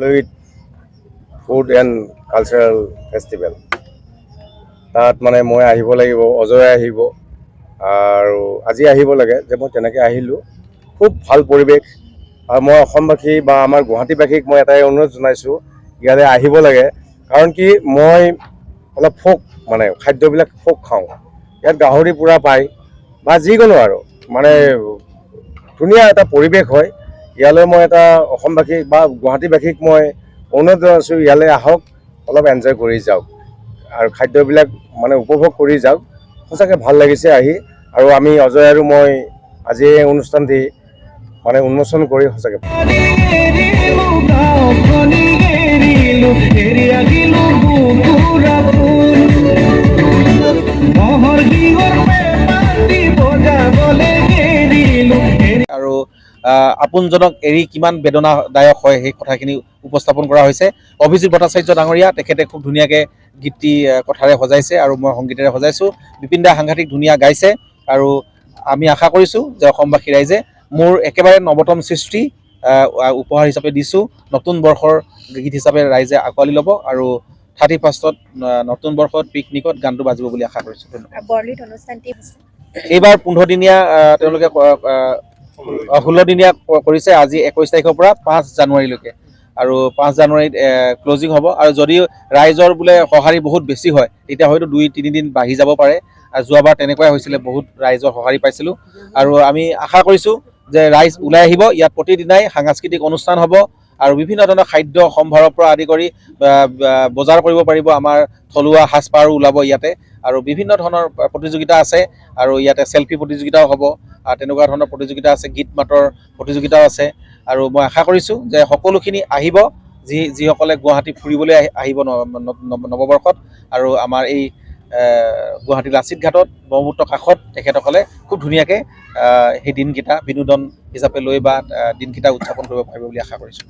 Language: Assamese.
Fluid food and cultural festival. তাত মানে মই আহিব লাগিব, অজয় আহিব আৰু আজি আহিব লাগে, যে মই তেনেকৈ আহিলোঁ। খুব ভাল পৰিৱেশ। আৰু মই অসমবাসী বা আমাৰ গুৱাহাটীবাসীক মই এটাই অনুৰোধ জনাইছোঁ, ইয়ালৈ আহিব লাগে। কাৰণ কি মই অলপ ফ'ক মানে খাদ্যবিলাক ফ'ক খাওঁ। ইয়াত গাহৰি পূৰা পায় বা যিকোনো আৰু মানে ধুনীয়া এটা পৰিৱেশ হয়। ইয়ালৈ মই এটা অসমবাসীক বা গুৱাহাটীবাসীক মই অনুৰোধ জনাইছোঁ, ইয়ালৈ আহক, অলপ এনজয় কৰি যাওক আৰু খাদ্যবিলাক মানে উপভোগ কৰি যাওক। সঁচাকৈ ভাল লাগিছে আহি। আৰু আমি অজয় আৰু মই আজি এই অনুষ্ঠানটি মানে উন্মোচন কৰি সঁচাকৈ আৰু আপোনজনক এৰি কিমান বেদনাদায়ক হয় সেই কথাখিনি উপস্থাপন কৰা হৈছে। অভিজিত ভট্টাচাৰ্য ডাঙৰীয়া তেখেতে খুব ধুনীয়াকৈ গীতটি কথাৰে সজাইছে আৰু মই সংগীতেৰে সজাইছোঁ। বিপিন দা সাংঘাতিক ধুনীয়া গাইছে আৰু আমি আশা কৰিছোঁ যে অসমবাসী ৰাইজে মোৰ একেবাৰে নৱতম সৃষ্টি উপহাৰ হিচাপে দিছোঁ। নতুন বৰ্ষৰ গীত হিচাপে ৰাইজে আঁকোৱালি ল'ব আৰু 31st নতুন বৰ্ষত পিকনিকত গানটো বাজিব বুলি আশা কৰিছোঁ। এইবাৰ 15 দিনীয়া তেওঁলোকে 16 দিনীয়া কৰিছে। আজি 21 তাৰিখৰ পৰা 5 জানুৱাৰীলৈকে আৰু 5 জানুৱাৰীত ক্লজিং হ'ব। আৰু যদি ৰাইজৰ বোলে সঁহাৰি বহুত বেছি হয়, তেতিয়া হয়তো 2-3 দিন বাঢ়ি যাব পাৰে। আৰু যোৱাবাৰ তেনেকুৱাই হৈছিলে, বহুত ৰাইজৰ সঁহাৰি পাইছিলোঁ। আৰু আমি আশা কৰিছোঁ যে ৰাইজ ওলাই আহিব। ইয়াত প্ৰতিদিনাই সাংস্কৃতিক অনুষ্ঠান হ'ব আৰু বিভিন্ন ধৰণৰ খাদ্য সম্ভাৰৰ পৰা আদি কৰি বজাৰ কৰিব পাৰিব। আমাৰ থলুৱা সাজপাৰো ওলাব ইয়াতে আৰু বিভিন্ন ধৰণৰ প্ৰতিযোগিতা আছে। আৰু ইয়াতে চেল্ফি প্ৰতিযোগিতাও হ'ব আৰু তেনেকুৱা ধৰণৰ প্ৰতিযোগিতা আছে, গীত মাতৰ প্ৰতিযোগিতাও আছে। আৰু মই আশা কৰিছোঁ যে সকলোখিনি আহিব, যিসকলে গুৱাহাটী ফুৰিবলৈ আহিব নৱবৰ্ষত। আৰু আমাৰ এই গুৱাহাটী লাচিত ঘাটত ব্ৰহ্মপুত্ৰ কাষত তেখেতসকলে খুব ধুনীয়াকৈ সেই দিনকেইটা বিনোদন হিচাপে লৈ বা দিনকেইটা উদযাপন কৰিব পাৰিব বুলি আশা কৰিছোঁ।